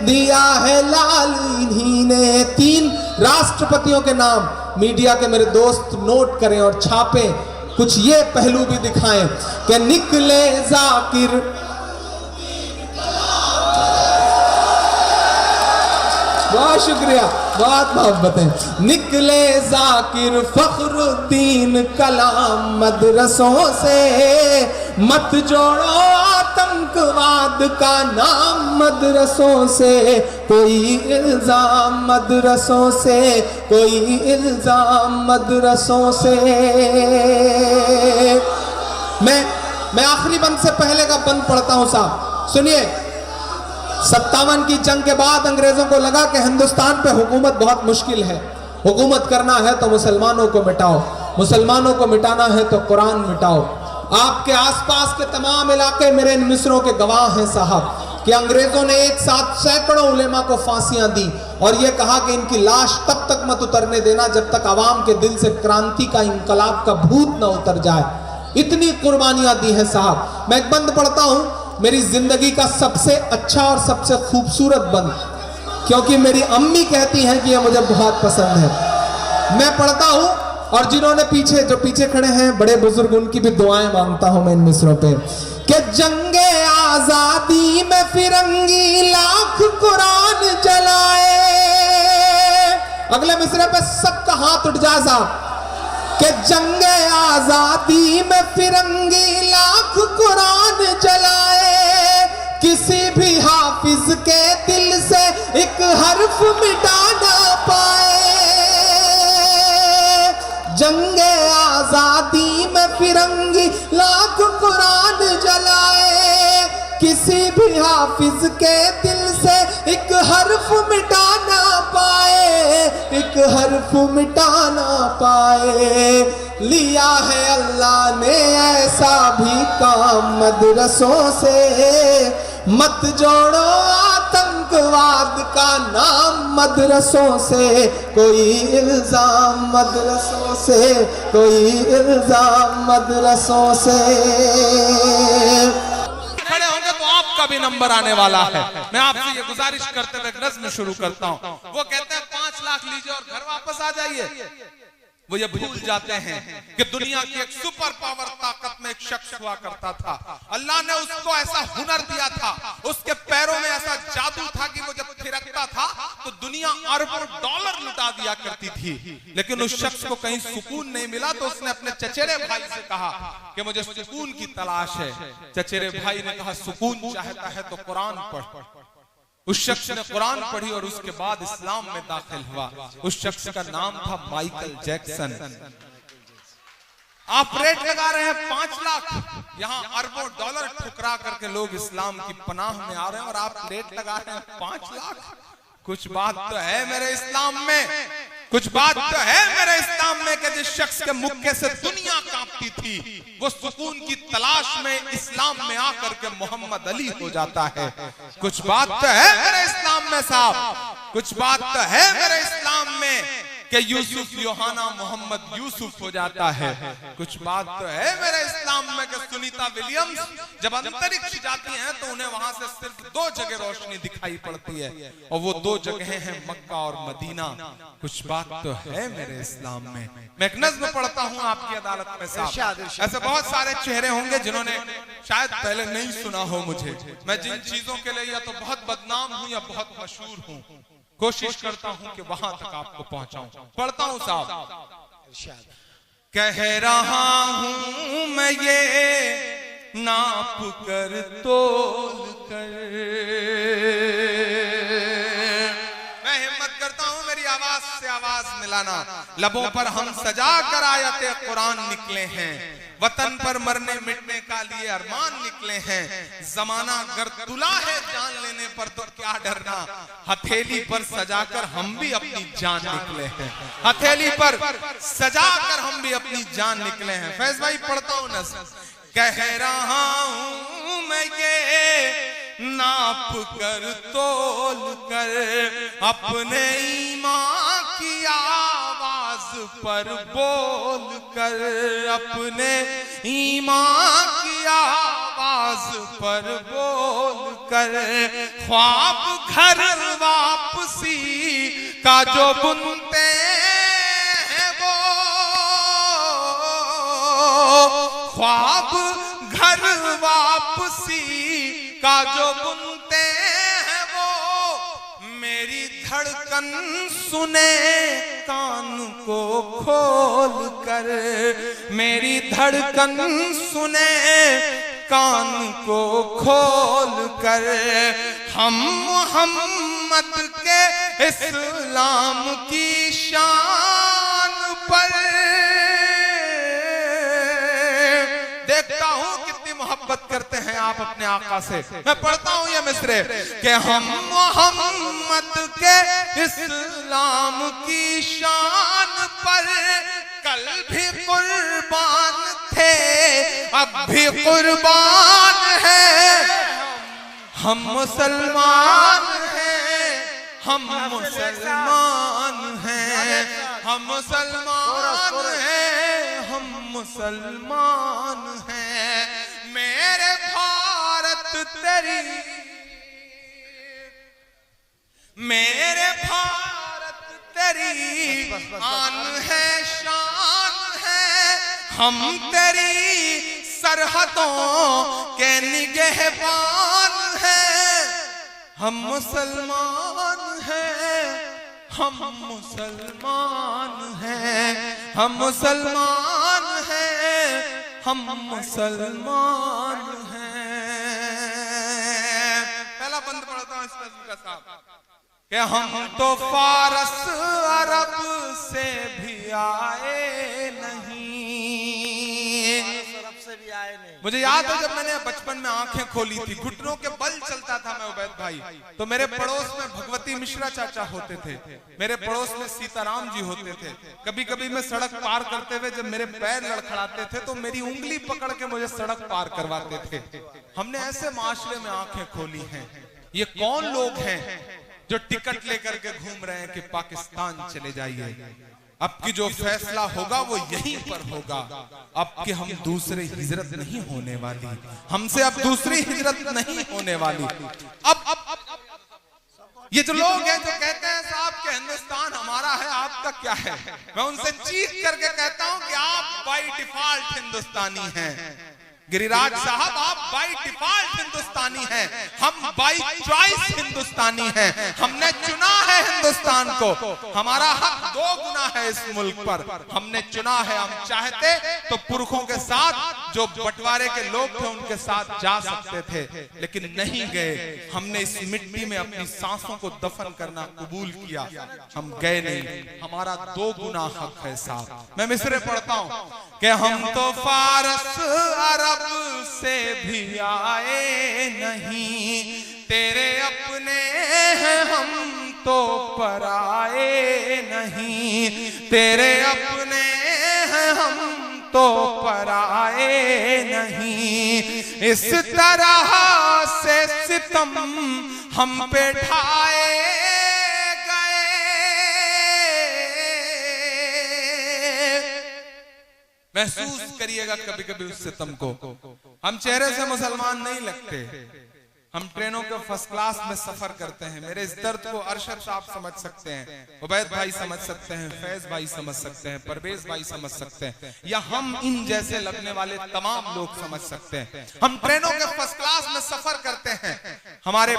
दिया है लाल इन्हीं ने। 3 राष्ट्रपतियों के नाम मीडिया के मेरे दोस्त नोट करें और छापें, कुछ ये पहलू भी दिखाएं कि निकले जाकिर, बहुत शुक्रिया, बहुत मोहब्बत है। निकले जाकिर फखरुद्दीन कलाम मदरसों से, मत जोड़ो आतंकवाद का नाम मदरसों से, कोई इल्जाम मदरसों से, कोई इल्जाम मदरसों से। मैं आखिरी बंद से पहले का बंद पढ़ता हूं साहब, सुनिए। 57 की जंग के बाद अंग्रेजों को लगा कि हिंदुस्तान पे हुकूमत बहुत मुश्किल है, हुकूमत करना है तो मुसलमानों को मिटाओ, मुसलमानों को मिटाना है तो कुरान मिटाओ। आपके आसपास के तमाम इलाके मेरे इन मिस्रों के गवाह हैं साहब कि अंग्रेजों ने एक साथ सैकड़ों उलेमा को फांसियां दी और यह कहा कि इनकी लाश तब तक मत उतरने देना जब तक आवाम के दिल से क्रांति का, इंकलाब का भूत न उतर जाए। इतनी कुर्बानियां दी हैं साहब। मैं एक बंद पढ़ता हूं, मेरी जिंदगी का सबसे अच्छा और सबसे खूबसूरत बंद, क्योंकि मेरी अम्मी कहती हैं कि यह मुझे बहुत पसंद है। मैं पढ़ता हूं और जिन्होंने जो पीछे खड़े हैं बड़े बुजुर्ग, उनकी भी दुआएं मांगता हूं मैं इन मिसरों पे कि जंगे आजादी में फिरंगी लाख कुरान जलाए। अगले मिसरे पे सबका हाथ उठ जाए साहब कि जंगे आजादी में फिरंगी लाख कुरान जलाए, किसी भी हाफिज के दिल से एक हर्फ मिटा ना पाए। जंगे आजादी में फिरंगी लाख कुरान जलाए, किसी भी हाफिज के दिल से एक हर्फ मिटा ना पाए, एक हर्फ मिटा ना पाए। लिया है अल्लाह ने ऐसा भी काम मदरसों से, मत जोड़ो आतंकवाद का नाम मदरसों से, कोई इल्जाम मदरसों से, कोई इल्जाम मदरसों से। खड़े होंगे तो आपका भी नंबर आने वाला है। मैं आपसे ये गुजारिश करते हुए नज्म शुरू करता हूँ। वो कहते हैं 5 लाख लीजिए और घर वापस आ जाइए। वो ये भूल जाते हैं कि दुनिया की एक सुपर पावर ताकत में एक शख्स हुआ करता था। अल्लाह ने उसको ऐसा हुनर दिया था, उसके पैरों में ऐसा जादू था कि वो जब थिरकता था तो दुनिया अरबों डॉलर लुटा दिया करती थी। लेकिन उस शख्स को कहीं सुकून नहीं मिला तो उसने अपने चचेरे भाई से कहा कि मुझे सुकून की तलाश है। चचेरे भाई ने कहा सुकून चाहता है तो कुरान पढ़। उस शख्स ने कुरान पढ़ी और उसके बाद इस्लाम में दाखिल हुआ। उस शख्स का नाम था माइकल जैक्सन। आप रेट लगा रहे हैं 5 लाख, यहाँ अरबों डॉलर ठुकरा करके लोग इस्लाम की पनाह में आ रहे हैं और आप रेट लगा रहे हैं 5 लाख। कुछ बात तो है मेरे इस्लाम में, कुछ बात तो है मेरे इस्लाम में कि जिस शख्स के मुक्के से दुनिया कांपती थी वो सुकून की तलाश में इस्लाम में आकर के मोहम्मद अली हो जाता है। कुछ बात तो है मेरे इस्लाम में साहब, कुछ बात तो है मेरे इस्लाम में कि यूसुफ यूहाना मोहम्मद यूसुफ हो जाता है। कुछ बात तो है मेरे इस्लाम में कि सुनीता विलियम्स जब अंतरिक्ष जाती हैं तो उन्हें वहां से सिर्फ 2 जगह रोशनी दिखाई पड़ती है और वो 2 जगहें हैं मक्का और मदीना। कुछ बात तो है मेरे इस्लाम में। मैं एक नज्म पढ़ता हूँ आपकी अदालत में साहब। ऐसे बहुत सारे चेहरे होंगे जिन्होंने शायद पहले नहीं सुना हो मुझे। मैं जिन चीजों के लिए या तो बहुत बदनाम हूँ या बहुत मशहूर हूँ, कोशिश करता हूं कि वहां तक आपको पहुंचाऊं। पढ़ता हूं साहब। कह रहा हूं मैं ये नाप कर तोल कर। मैं हिम्मत करता हूं मेरी आवाज से आवाज मिलाना। लबों पर हम सजा कर आयते कुरान निकले हैं, वतन पर मरने मिटने का लिए अरमान निकले हैं। जमाना अगर तुला है जान लेने पर तो क्या डरना, हथेली पर सजाकर हम भी अपनी जान निकले हैं। हथेली पर सजाकर हम भी अपनी जान निकले हैं। फैज भाई पढ़ता हूं न, कह रहा हूं मैं ये नाप कर तोल कर, अपने ईमान की आवाज पर बोल कर, अपने ईमान की आवाज पर बोल कर। ख्वाब घर वापसी का जो बुनते हैं वो, ख्वाब घर वापसी का जो बुनते हैं वो, मेरी धड़कन सुने कान को खोल कर, मेरी धड़कन सुने कान को खोल कर। हम मोहम्मद के इस्लाम की शान पर, देखता हूं कितनी मोहब्बत करते हैं आप अपने आका से। मैं पढ़ता हूं ये मिसरे कि हम मोहम्मद के इस्लाम की शान पर कल भी कुर्बान थे, अब भी कुर्बान है। हम मुसलमान हैं, हम मुसलमान हैं, हम मुसलमान हैं, हम मुसलमान हैं। मेरे भारत तेरी, मेरे भारत तेरी आन है, शान है। हम तेरी सरहदों के निगहबान हैं। हम मुसलमान हैं, हम मुसलमान हैं, हम मुसलमान हैं, हम मुसलमान हैं। पहला बंद पढ़ता हूं इस नज़्म का साहब कि हम तो फारस अरब से भी आए नहीं। मुझे याद है जब मैंने बचपन में आंखें खोली थी, घुटनों के बल चलता था मैं उबैद भाई, तो मेरे पड़ोस में भगवती मिश्रा चाचा होते थे, मेरे पड़ोस में सीताराम जी होते थे। कभी कभी मैं सड़क पार करते हुए जब मेरे पैर लड़खड़ाते थे तो मेरी उंगली पकड़ के मुझे सड़क पार करवाते थे। हमने ऐसे माशरे में आंखें खोली हैं। ये कौन लोग हैं जो टिकट लेकर के घूम रहे हैं कि पाकिस्तान चले जाइए। अब की जो फैसला होगा वो यहीं पर होगा। अब कि हम दूसरी हिजरत नहीं होने वाली, हमसे अब दूसरी हिजरत नहीं होने वाली। अब ये जो लोग हैं जो कहते हैं साहब कि हिंदुस्तान हमारा है, आपका क्या है, मैं उनसे चीख करके कहता हूं कि आप बाय डिफॉल्ट हिंदुस्तानी हैं। गिरिराज साहब आप बाय डिफॉल्ट हिंदुस्तानी हैं, हम बाय चॉइस हिंदुस्तानी हैं। हमने चुना है हिंदुस्तान को, हमारा हक 2 गुना है इस मुल्क पर। हमने चुना है, हम चाहते तो पुरखों के साथ जो बंटवारे के लोग थे उनके साथ जा सकते थे, लेकिन नहीं गए। हमने इस मिट्टी में अपनी सांसों को दफन करना कबूल किया, हम गए नहीं। हमारा 2 गुना हक है साहब। मैं मिसरे पढ़ता हूं कि हम तो फारस अरब से भी आए नहीं, तेरे अपने हैं हम तो पराए नहीं, तेरे अपने हैं हम तो पराए नहीं। इस तरह से सितम हम पे ढाए गए, महसूस करिएगा कभी कभी उस सितम को। हम चेहरे से मुसलमान नहीं लगते, हम ट्रेनों के फर्स्ट क्लास में सफर करते हैं। मेरे इस दर्द को अरशद साहब समझ सकते हैं, उबैद भाई समझ सकते हैं, फैज भाई समझ सकते हैं, परवेज भाई समझ सकते हैं, या हम इन जैसे लगने वाले तमाम लोग समझ सकते हैं। हम ट्रेनों के फर्स्ट क्लास में सफर करते हैं, हमारे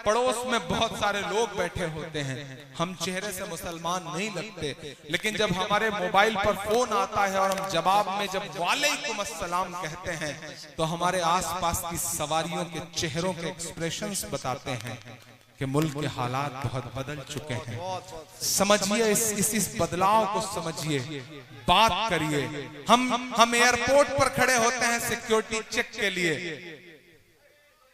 पड़ोस में बहुत सारे लोग बैठे होते हैं, हम चेहरे से मुसलमान नहीं लगते, लेकिन जब हमारे मोबाइल पर फोन आता है और हम जवाब में जब वालेकुम अस्सलाम कहते हैं तो हमारे आसपास की सवारियों के चेहरों के एक्सप्रेशंस बताते हैं कि मुल्क के हालात बहुत बदल चुके हैं। समझिए इस बदलाव को समझिए, बात करिए। हम एयरपोर्ट पर खड़े होते हैं सिक्योरिटी चेक के लिए,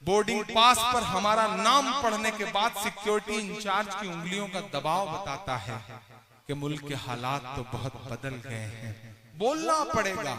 बोर्डिंग पास पर हमारा नाम पढ़ने के बाद सिक्योरिटी इंचार्ज की उंगलियों का दबाव बताता है कि मुल्क के हालात तो बहुत बदल गए हैं। बोलना पड़ेगा,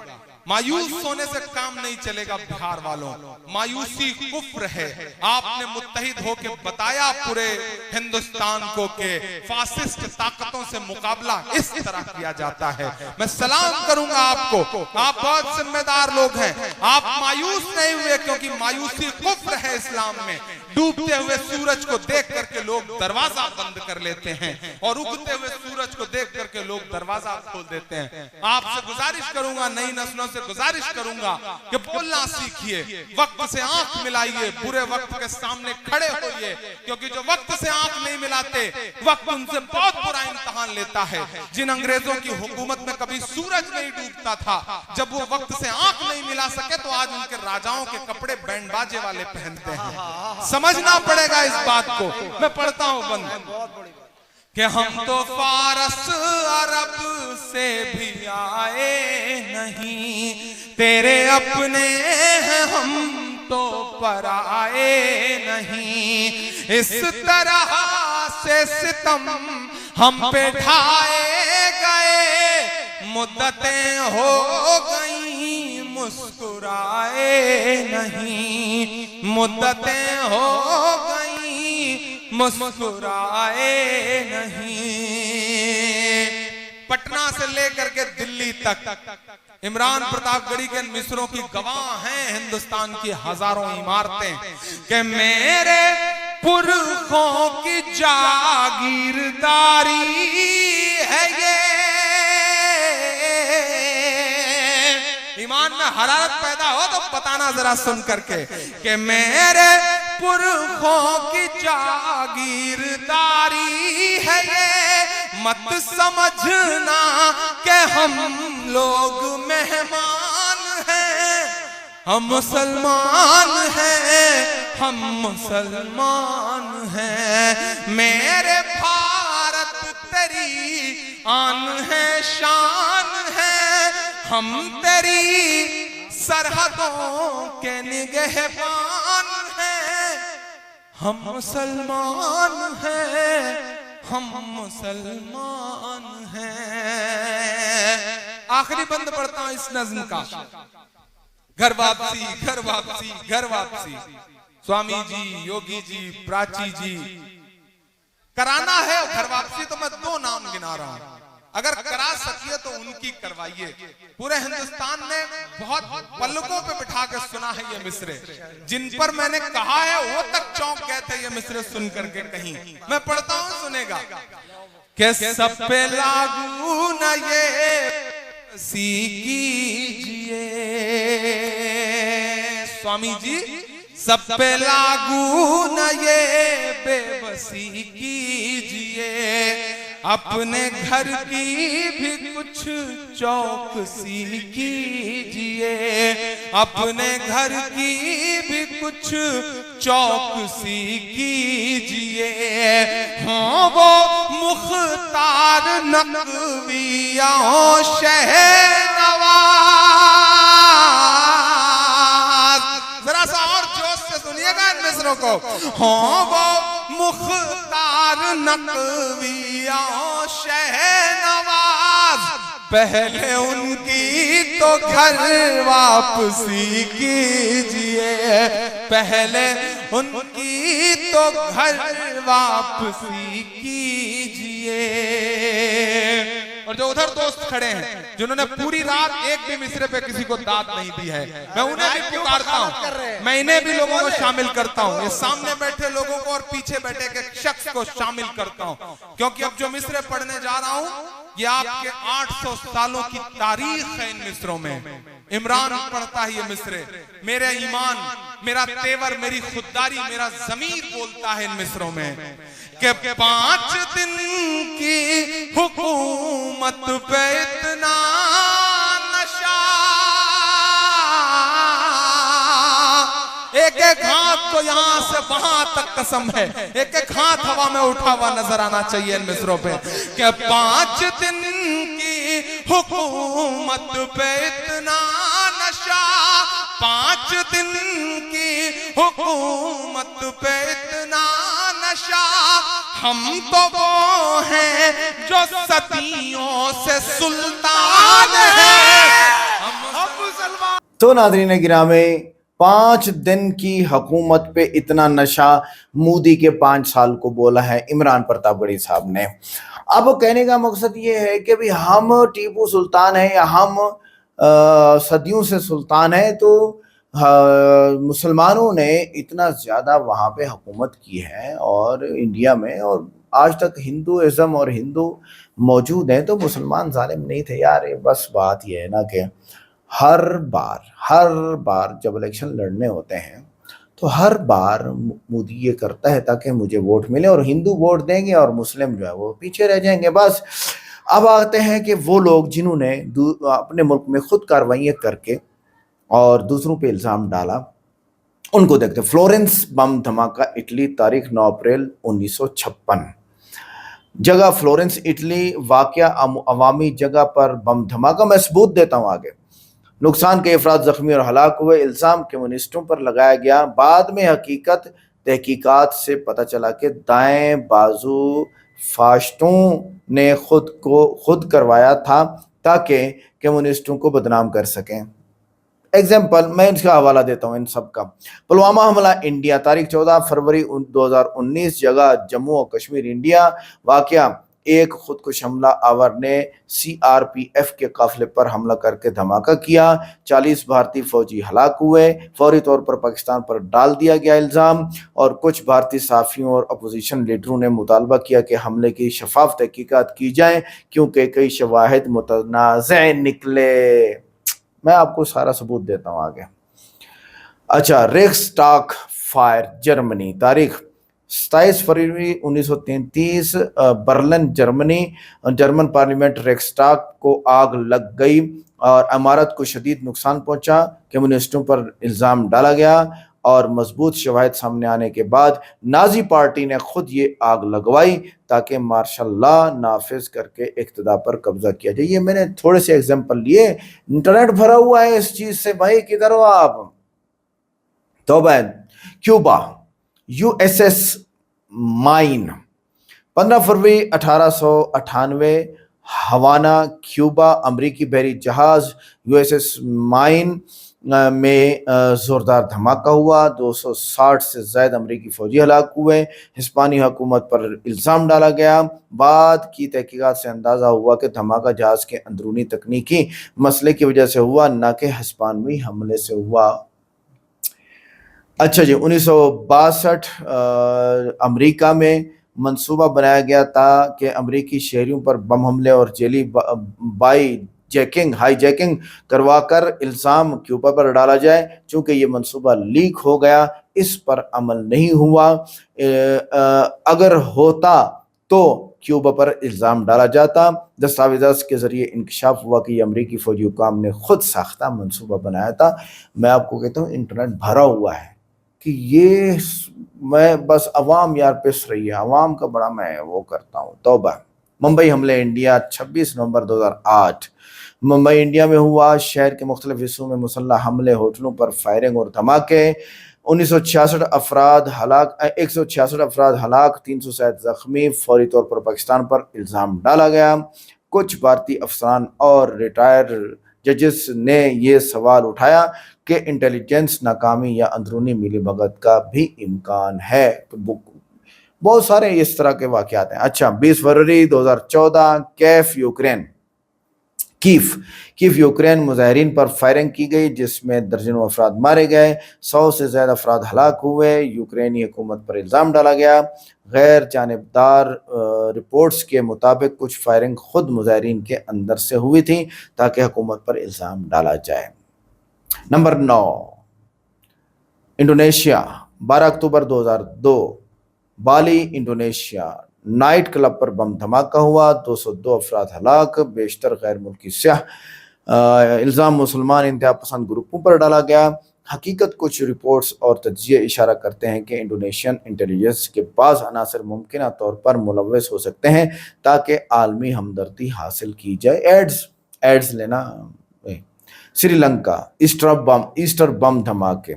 मायूस होने से काम नहीं चलेगा। बिहार वालों, मायूसी कुफ्र है। आपने मुत्तहिद होकर बताया पूरे हिंदुस्तान को कि फासिस्ट ताकतों से मुकाबला इस तरह किया जाता है। मैं सलाम करूंगा आपको, आप बहुत जिम्मेदार लोग हैं। आप मायूस नहीं हुए, क्योंकि मायूसी कुफ्र है इस्लाम में। डूबते हुए सूरज को देख करके लोग दरवाजा बंद कर लेते हैं और उगते हुए सूरज को देख करके लोग दरवाजा खोल देते हैं। आपसे गुजारिश करूंगा, नई नस्लों से गुजारिश करूंगा कि बोलना सीखिए, वक्त से आंख मिलाइए, बुरे वक्त के सामने खड़े होइए, क्योंकि जो वक्त से आंख नहीं मिलाते वक्त उनसे बहुत बुरा इम्तिहान लेता है। जिन अंग्रेजों की हुकूमत में कभी सूरज नहीं डूबता था, जब वो वक्त से आंख नहीं मिला सके तो आज उनके राजाओं के कपड़े बैंड बाजे वाले पहनते हैं। समझना पड़ेगा इस बात को। मैं पढ़ता हूं बंद कि हम तो फारस अरब से भी आए नहीं, तेरे अपने हैं हम तो पराए नहीं। इस तरह से सितम हम पे ढाए गए, मुद्दतें हो गई मुस्कुराए नहीं, मुद्दतें हो गई मुस्कुराए नहीं। पटना से लेकर के दिल्ली तक इमरान प्रतापगढ़ी के मिसरों की गवाह हैं हिंदुस्तान की हजारों इमारतें कि मेरे पुरखों की जागीरदारी है ये। ईमान में हरारत पैदा हो तो बताना जरा सुन करके कि मेरे पुरखों की जागीरदारी है ये, मत समझना कि हम लोग मेहमान हैं, हम मुसलमान हैं, हम मुसलमान हैं। मेरे भारत तेरी आन है, शान है, हम तेरी सरहदों के निगहबान हैं, हम मुसलमान हैं, हम मुसलमान हैं। आखिरी बंद पढ़ता हूं इस नज्म का। घर वापसी, घर वापसी, घर वापसी। स्वामी जी, योगी जी, प्राची जी, कराना है घर वापसी तो मैं 2 नाम गिना रहा हूं। अगर करा सकिए तो उनकी करवाइए। पूरे हिंदुस्तान ने बहुत पलकों पे बिठा के सुना है ये मिसरे, जिन पर मैंने कहा है वो तक चौंक गए थे ये मिसरे सुन करके। कहीं मैं पढ़ता हूं, सुनेगा कि सब पे लागू न ये कीजिए, स्वामी जी सब पे लागू न ये बेबसी कीजिए, अपने घर की भी कुछ चौकसी कीजिए, अपने घर की भी कुछ चौकसी कीजिए। हाँ वो मुख्तार नकविया शहनवाज, जरा सा और जोश से सुनिएगा इन मिसरों को। हाँ वो मुख्तार नकविया शहनवाज, पहले उनकी तो घर वापसी कीजिए, पहले उनकी तो घर वापसी कीजिए। और जो उधर दोस्त खड़े हैं जिन्होंने पूरी रात एक भी मिसरे पे किसी को दाद नहीं दी है, मैं उन्हें भी पुकारता हूं, मैं इन्हें भी लोगों को शामिल करता हूं, ये सामने बैठे लोगों को और पीछे बैठे के शख्स को शामिल करता हूं, क्योंकि अब जो मिसरे पढ़ने जा रहा हूं ये आपके 800 सालों की तारीख है इन मिसरों में। इमरान पढ़ता है ये मिसरे, मेरा ईमान, मेरा तेवर, मेरी खुददारी, मेरा ज़मीर बोलता है इन मिसरों में कि 5 दिन की हुकूमत पे इतना नशा, एक एक हाथ तो यहां से वहां तक कसम है, एक एक हाथ हवा में उठा हुआ नजर आना चाहिए इन मिसरों पे कि 5 दिन की हुकूमत पे इतना नशा, 5 दिन की हुकूमत पे इतना नशा, हम तो वो हैं जो सदियों से सुल्तान हैं, हम मुसलमान। तो नाज़रीन गिरामी, 5 दिन की हुकूमत पे इतना नशा मोदी के 5 साल को बोला है इमरान प्रतापगढ़ी साहब ने। अब कहने का मकसद ये है कि भी हम टीपू सुल्तान हैं या हम सदियों से सुल्तान हैं, तो मुसलमानों ने इतना ज़्यादा वहाँ पे हुकूमत की है और इंडिया में, और आज तक हिंदुइज़्म और हिंदू मौजूद हैं, तो मुसलमान जालिम नहीं थे यार। ये बस बात ये है ना कि हर बार जब इलेक्शन लड़ने होते हैं तो हर बार मोदी ये करता है ताकि मुझे वोट मिले, और हिंदू वोट देंगे और मुस्लिम जो है वो पीछे रह जाएंगे। बस अब आते हैं कि वो लोग जिन्होंने अपने मुल्क में खुद कार्रवाइयाँ करके और दूसरों पे इल्ज़ाम डाला, उनको देखते। फ्लोरेंस बम धमाका इटली, तारीख 9 अप्रैल 1956, जगह फ्लोरेंस इटली, वाक़या अवामी जगह पर बम धमाका। मैं सबूत देता हूँ आगे। नुकसान के अफराद जख्मी और हलाक हुए, इल्ज़ाम कम्युनिस्टों पर लगाया गया। बाद में तहकीकात से पता चला कि दाएं बाजू फाशिस्टों ने खुद करवाया था ताकि कम्युनिस्टों को बदनाम कर सकें। एग्जाम्पल मैं इसका हवाला देता हूँ इन सब का। पुलवामा हमला इंडिया, तारीख 14 फरवरी 2019, जगह जम्मू और कश्मीर इंडिया, वाक़या एक खुदकुश हमला आवर ने CRPF के काफिले पर हमला करके धमाका किया, 40 भारतीय फौजी हलाक हुए। फौरी तौर पर पाकिस्तान पर डाल दिया गया इल्ज़ाम, और कुछ भारतीय सहाफ़ियों और अपोजिशन लीडरों ने मुतालबा किया कि हमले की शफाफ तहकीकात की जाए क्योंकि कई शवाहिद मुतनाज़ निकले। मैं आपको सारा सबूत देता हूँ आगे। अच्छा, रेक्सटाग फायर जर्मनी, तारीख 27 फरवरी 1933, बर्लिन जर्मनी, जर्मन पार्लियामेंट रेक्सटाग को आग लग गई और इमारत को शदीद नुकसान पहुंचा। कम्युनिस्टों पर इल्ज़ाम डाला गया और मजबूत शवाहिद सामने आने के बाद नाजी पार्टी ने खुद ये आग लगवाई ताकि मार्शल लॉ नाफिज करके इक़्तिदार पर कब्जा किया जाए। ये मैंने थोड़े से एग्जाम्पल लिए, इंटरनेट भरा हुआ है इस चीज़ से। भाई किधर हो आप? तो क्यूबा USS माइन, 15 फरवरी 1898, हवाना क्यूबा, अमरीकी बहरी जहाज USS माइन में ज़ोरदार धमाका हुआ, 260 से ज़ायद अमरीकी फ़ौजी हलाक हुए। हिस्पानी हुकूमत पर इल्ज़ाम डाला गया। बाद की तहकीकात से अंदाज़ा हुआ कि धमाका जहाज़ के अंदरूनी तकनीकी मसले की वजह से हुआ, न कि हिस्पानवी हमले से हुआ। अच्छा जी, 1962 अमेरिका में मंसूबा बनाया गया था कि अमेरिकी शहरियों पर बम हमले और जेली हाईजैकिंग करवाकर इल्ज़ाम क्यूबा पर डाला जाए। चूँकि ये मंसूबा लीक हो गया, इस पर अमल नहीं हुआ। अगर होता तो क्यूबा पर इल्ज़ाम डाला जाता। दस्तावेज़ात के ज़रिए इंकशाफ हुआ कि ये अमरीकी फ़ौजी हुकाम ने खुद साख्ता मंसूबा बनाया था। मैं आपको कहता हूँ इंटरनेट भरा हुआ है कि ये मैं बस अवाम यार पिस रही है, अवाम का बड़ा मैं वो करता हूँ। तौबा। मुंबई हमले इंडिया, 26 नवंबर 2008, मुंबई इंडिया में हुआ। शहर के मुख्तलिफ हिस्सों में मुसल्लह हमले, होटलों पर फायरिंग और धमाके। 166 अफराद हलाक, 300 से ज़्यादा जख्मी। फौरी तौर पर पाकिस्तान पर इल्ज़ाम डाला गया। कुछ भारतीय अफसरान और रिटायर जजेस ने यह सवाल उठाया कि इंटेलिजेंस नाकामी या अंदरूनी मिलीभगत का भी इम्कान है। तो बहुत सारे इस तरह के वाक़यात हैं। अच्छा, 20 फरवरी 2014, कीव यूक्रेन मुजाहिरीन पर फायरिंग की गई जिसमें दर्जनों अफराद मारे गए, 100 से ज़्यादा अफराद हलाक हुए। यूक्रेनी हुकूमत पर इल्ज़ाम डाला गया। गैर जानिबदार रिपोर्ट्स के मुताबिक कुछ फायरिंग खुद मुजाहिरीन के अंदर से हुई थी ताकि हुकूमत पर इल्ज़ाम डाला जाए। नंबर 9, इंडोनेशिया 12 अक्टूबर 2002, बाली इंडोनेशिया, नाइट क्लब पर बम धमाका हुआ, 202 अफराद हलाक, बेशतर गैर मुल्की सयाह। इल्ज़ाम मुसलमान इंतहा पसंद ग्रुपों पर डाला गया। हकीकत कुछ रिपोर्ट्स और तज्जिए इशारा करते हैं कि इंडोनेशियन इंटेलिजेंस के पास अनासर मुमकिन तौर पर मुलव्वस हो सकते हैं ताकि आलमी हमदर्दी हासिल की जाए। एड्स लेना। श्रीलंका ईस्टर बम धमाके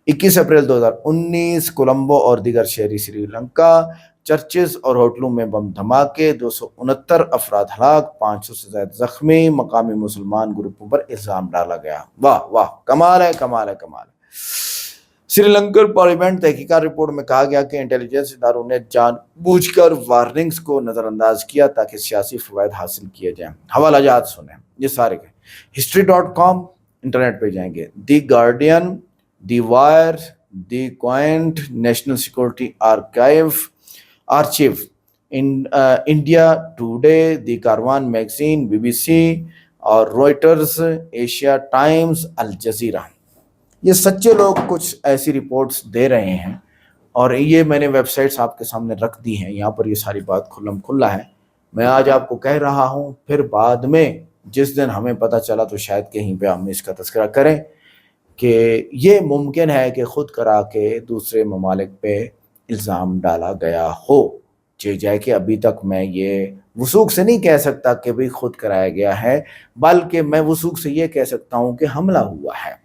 21 अप्रैल 2019, कोलंबो और दीगर शहरी श्रीलंका, चर्चेज और होटलों में बम धमाके, 269 अफराद हलाक, 500 से ज्यादा जख्मी। मकामी मुसलमान ग्रुपों पर इल्जाम डाला गया। वाह वाह, कमाल है, कमाल है, कमाल है। श्रीलंकन पार्लियामेंट तहकीकात रिपोर्ट में कहा गया कि इंटेलिजेंस इदारों ने जानबूझकर वार्निंग्स को नजरअंदाज किया ताकि सियासी फवायद हासिल किए जाएं। हवाला जात सुने, ये सारे के history.com इंटरनेट पे जाएंगे, the Guardian, the Wire, the Quint, national security archive, India Today, the Caravan magazine, BBC और Reuters, Asia Times, Al Jazeera. ये सच्चे लोग कुछ ऐसी रिपोर्ट्स दे रहे हैं और ये मैंने वेबसाइट्स आपके सामने रख दी हैं। यहाँ पर ये सारी बात खुल्लम खुल्ला है। मैं आज आपको कह रहा हूँ, फिर बाद में जिस दिन हमें पता चला तो शायद कहीं पे हम इसका तस्करा करें कि ये मुमकिन है कि खुद करा के दूसरे ममालिक पे इल्ज़ाम डाला गया हो। जाए कि अभी तक मैं ये वसूख से नहीं कह सकता कि भाई खुद कराया गया है, बल्कि मैं वसूख से ये कह सकता हूँ कि हमला हुआ है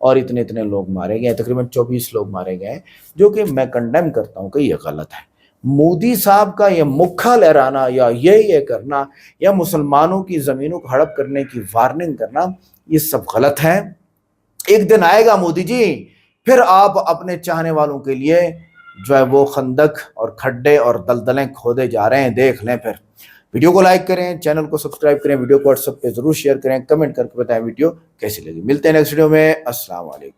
और इतने इतने लोग मारे गए, तकरीबन 24 लोग मारे गए, जो कि मैं कंडेम करता हूँ कि ये गलत है। मोदी साहब का ये मुक्खा लहराना या ये करना या मुसलमानों की ज़मीनों को हड़प करने की वार्निंग करना, ये सब गलत है। एक दिन आएगा मोदी जी, फिर आप अपने चाहने वालों के लिए जो है वो खंदक और खड्डे और दलदलें खोदे जा रहे हैं, देख लें। फिर वीडियो को लाइक करें, चैनल को सब्सक्राइब करें, वीडियो को व्हाट्सएप पे जरूर शेयर करें, कमेंट करके बताएं वीडियो कैसी लगी। मिलते हैं नेक्स्ट वीडियो में। अस्सलाम वालेकुम।